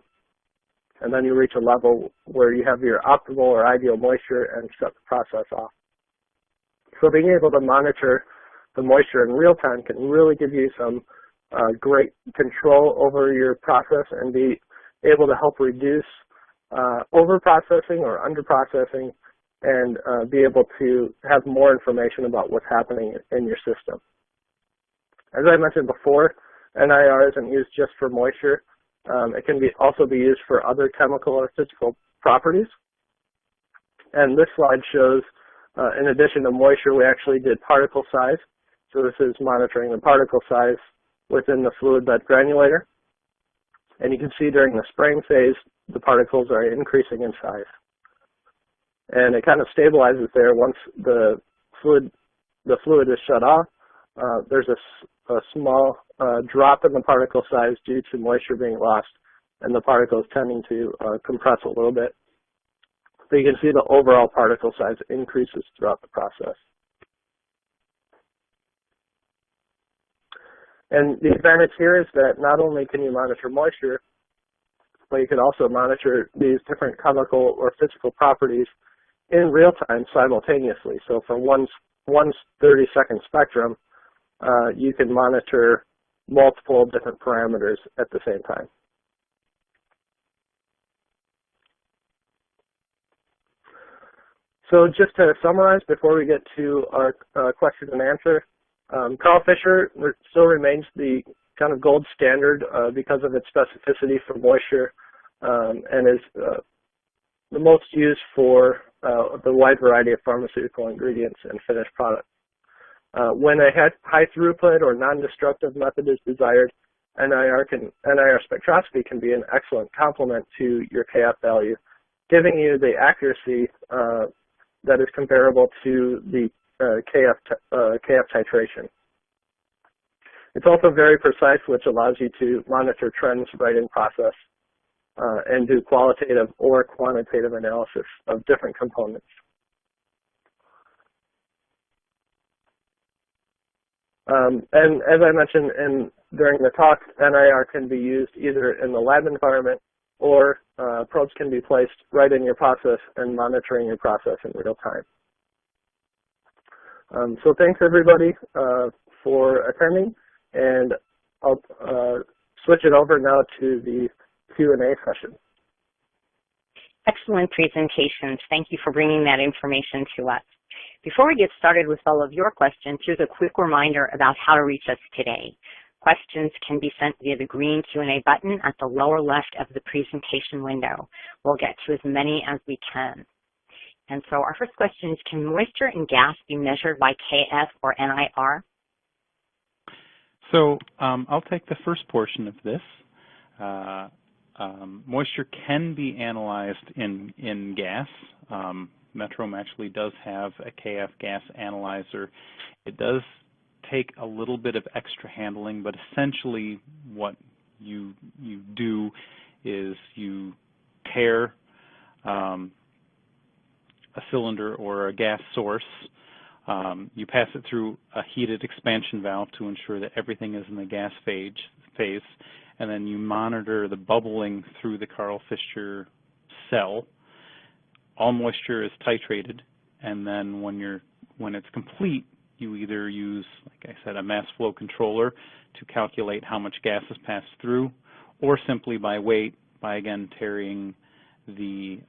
And then you reach a level where you have your optimal or ideal moisture and shut the process off. So being able to monitor the moisture in real time can really give you some great control over your process and be able to help reduce over-processing or under-processing and be able to have more information about what's happening in your system. As I mentioned before, NIR isn't used just for moisture. It can also be used for other chemical or physical properties. And this slide shows, in addition to moisture, we actually did particle size. So this is monitoring the particle size within the fluid bed granulator. And you can see during the spraying phase, the particles are increasing in size. And it kind of stabilizes there once the fluid is shut off. There's a small drop in the particle size due to moisture being lost, and the particles tending to compress a little bit. But you can see the overall particle size increases throughout the process. And the advantage here is that not only can you monitor moisture, but you can also monitor these different chemical or physical properties in real time simultaneously. So for one 30-second spectrum, you can monitor multiple different parameters at the same time. So just to summarize before we get to our question and answer, Karl Fischer still remains the kind of gold standard because of its specificity for moisture and is the most used for the wide variety of pharmaceutical ingredients and finished products. When a high throughput or non-destructive method is desired, NIR spectroscopy can be an excellent complement to your KF value, giving you the accuracy that is comparable to the KF titration. It's also very precise, which allows you to monitor trends right in process and do qualitative or quantitative analysis of different components. And as I mentioned during the talk, NIR can be used either in the lab environment or probes can be placed right in your process and monitoring your process in real time. So thanks everybody for attending, and I'll switch it over now to the Q&A session. Excellent presentations. Thank you for bringing that information to us. Before we get started with all of your questions, here's a quick reminder about how to reach us today. Questions can be sent via the green Q&A button at the lower left of the presentation window. We'll get to as many as we can. And so our first question is, can moisture and gas be measured by KF or NIR? So I'll take the first portion of this. Moisture can be analyzed in gas. Metrum actually does have a KF gas analyzer. It does take a little bit of extra handling, but essentially what you do is you tear a cylinder or a gas source. You pass it through a heated expansion valve to ensure that everything is in the gas phase, and then you monitor the bubbling through the Karl Fischer cell. All moisture is titrated, and then when it's complete, you either use, like I said, a mass flow controller to calculate how much gas is passed through, or simply by weight, by again tearing the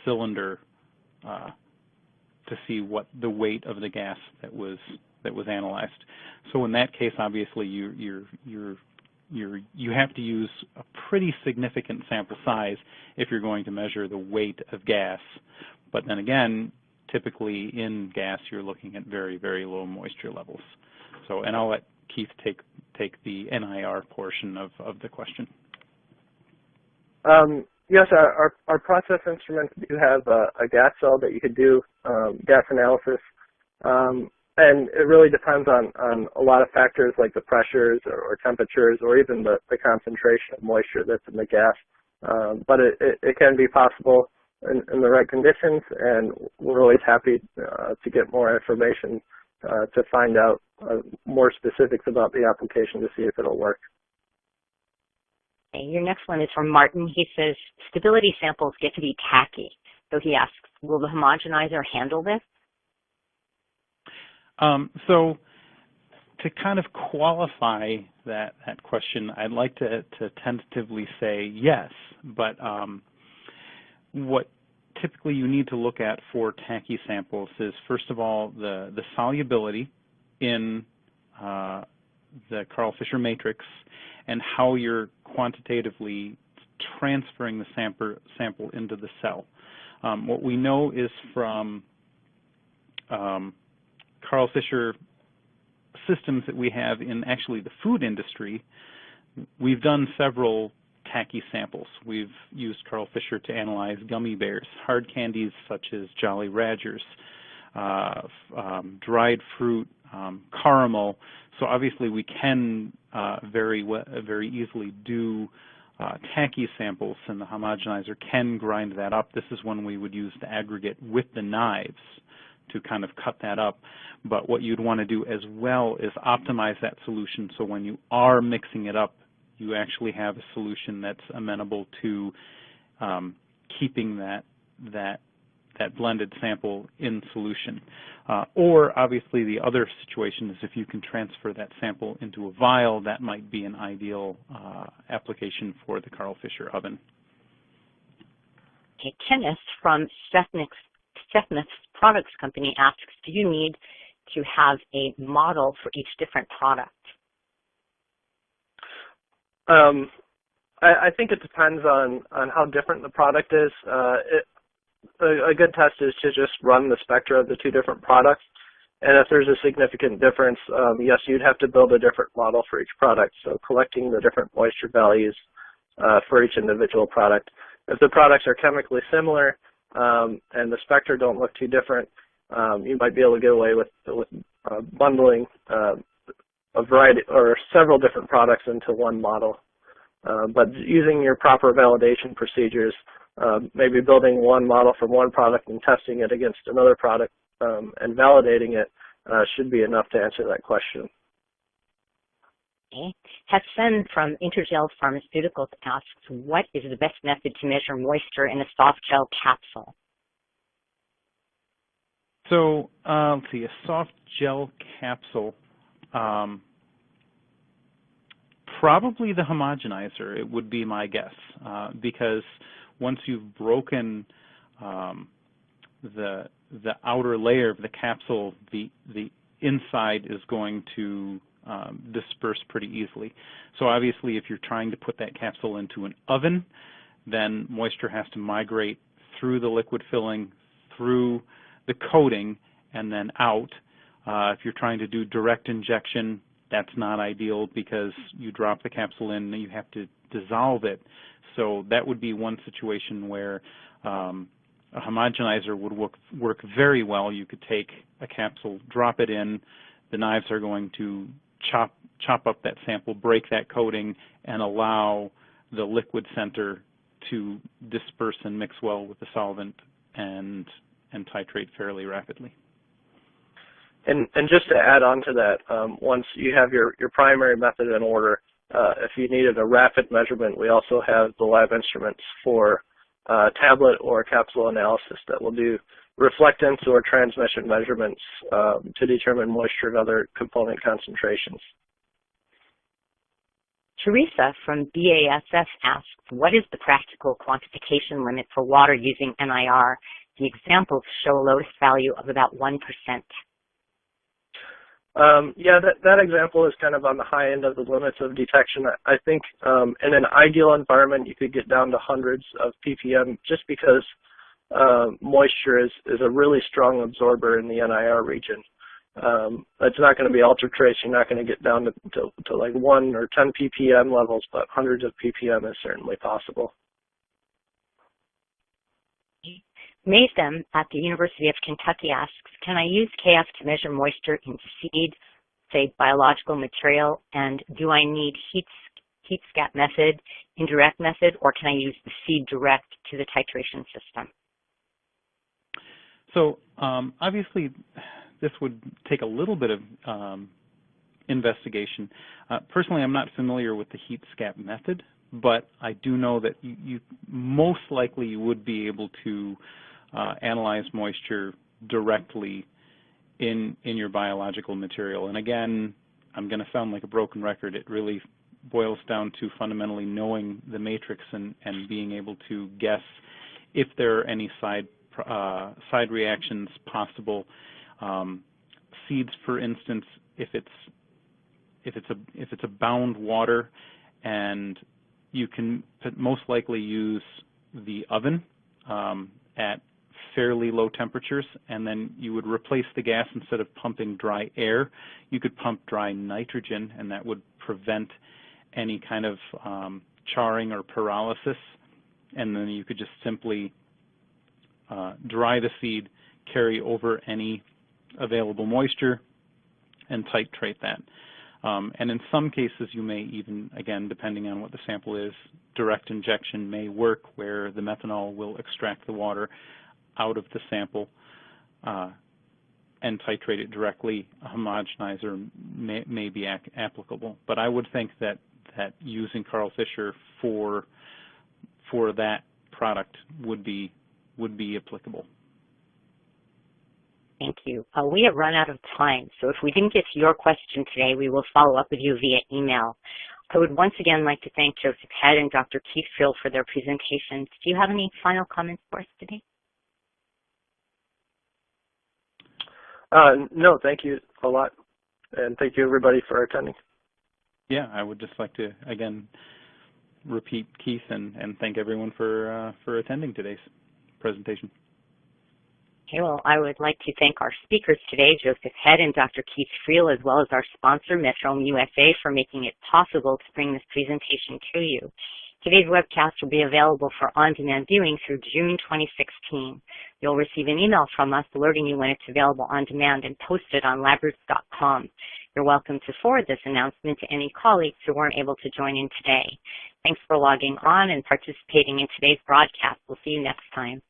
cylinder to see what the weight of the gas that was analyzed. So in that case, obviously, you're you have to use a pretty significant sample size if you're going to measure the weight of gas. But then again, typically in gas, you're looking at very, very low moisture levels. So, and I'll let Keith take the NIR portion of the question. Yes, our process instruments do have a gas cell that you could do gas analysis, and it really depends on a lot of factors like the pressures or temperatures or even the concentration of moisture that's in the gas. But it can be possible in the right conditions, and we're always happy to get more information to find out more specifics about the application to see if it'll work. Okay, your next one is from Martin. He says, stability samples get to be tacky. So he asks, will the homogenizer handle this? So to kind of qualify that question, I'd like to tentatively say yes, but what typically you need to look at for tacky samples is, first of all, the solubility in the Karl Fischer matrix and how you're quantitatively transferring the sample into the cell. What we know is from Karl Fischer systems that we have in actually the food industry, we've done several tacky samples. We've used Karl Fischer to analyze gummy bears, hard candies such as Jolly Rogers, dried fruit, caramel. So obviously we can very easily do tacky samples, and the homogenizer can grind that up. This is when we would use the aggregate with the knives to kind of cut that up. But what you'd want to do as well is optimize that solution so when you are mixing it up, you actually have a solution that's amenable to keeping that blended sample in solution. Or obviously the other situation is if you can transfer that sample into a vial, that might be an ideal application for the Karl Fischer oven. Okay, Kenneth from Stephn's Products Company asks, do you need to have a model for each different product? I think it depends on how different the product is. A good test is to just run the spectra of the two different products, and if there's a significant difference, yes, you'd have to build a different model for each product, so collecting the different moisture values for each individual product. If the products are chemically similar and the spectra don't look too different, you might be able to get away with bundling a variety or several different products into one model. But using your proper validation procedures, maybe building one model from one product and testing it against another product and validating it should be enough to answer that question. Okay. Hassan from Intergel Pharmaceuticals asks, what is the best method to measure moisture in a soft gel capsule? So let's see, a soft gel capsule, probably the homogenizer, it would be my guess, because once you've broken the outer layer of the capsule, the inside is going to disperse pretty easily. So obviously if you're trying to put that capsule into an oven, then moisture has to migrate through the liquid filling, through the coating, and then out. If you're trying to do direct injection, that's not ideal because you drop the capsule in and you have to dissolve it. So that would be one situation where a homogenizer would work very well. You could take a capsule, drop it in, the knives are going to chop up that sample, break that coating, and allow the liquid center to disperse and mix well with the solvent and titrate fairly rapidly. And just to add on to that, once you have your primary method in order, if you needed a rapid measurement, we also have the lab instruments for tablet or capsule analysis that will do reflectance or transmission measurements to determine moisture and other component concentrations. Teresa from BASF asks, what is the practical quantification limit for water using NIR? The examples show a lowest value of about 1%. Yeah, that example is kind of on the high end of the limits of detection. I think in an ideal environment, you could get down to hundreds of ppm just because moisture is a really strong absorber in the NIR region. It's not going to be ultra trace. You're not going to get down to like 1 or 10 ppm levels, but hundreds of ppm is certainly possible. Mason at the University of Kentucky asks, can I use KF to measure moisture in seed, say biological material, and do I need heat scat method, indirect method, or can I use the seed direct to the titration system? So obviously this would take a little bit of investigation. Personally, I'm not familiar with the heat scat method, but I do know that you most likely would be able to analyze moisture directly in your biological material. And again, I'm going to sound like a broken record. It really boils down to fundamentally knowing the matrix and being able to guess if there are any side reactions possible. Seeds, for instance, if it's a bound water, and you can most likely use the oven at fairly low temperatures, and then you would replace the gas. Instead of pumping dry air, you could pump dry nitrogen, and that would prevent any kind of charring or pyrolysis. And then you could just simply dry the seed, carry over any available moisture, and titrate that. And in some cases, you may even, again, depending on what the sample is, direct injection may work, where the methanol will extract the water out of the sample and titrate it directly. A homogenizer may be applicable. But I would think that using Karl Fischer for that product would be applicable. Thank you. We have run out of time, so if we didn't get to your question today, we will follow up with you via email. I would once again like to thank Joseph Head and Dr. Keith Friel for their presentations. Do you have any final comments for us today? No, thank you a lot, and thank you everybody for attending. Yeah, I would just like to again repeat Keith and thank everyone for attending today's presentation. Okay, well, I would like to thank our speakers today, Joseph Head and Dr. Keith Friel, as well as our sponsor, Metron USA, for making it possible to bring this presentation to you. Today's webcast will be available for on-demand viewing through June 2016. You'll receive an email from us alerting you when it's available on demand and posted on labroots.com. You're welcome to forward this announcement to any colleagues who weren't able to join in today. Thanks for logging on and participating in today's broadcast. We'll see you next time.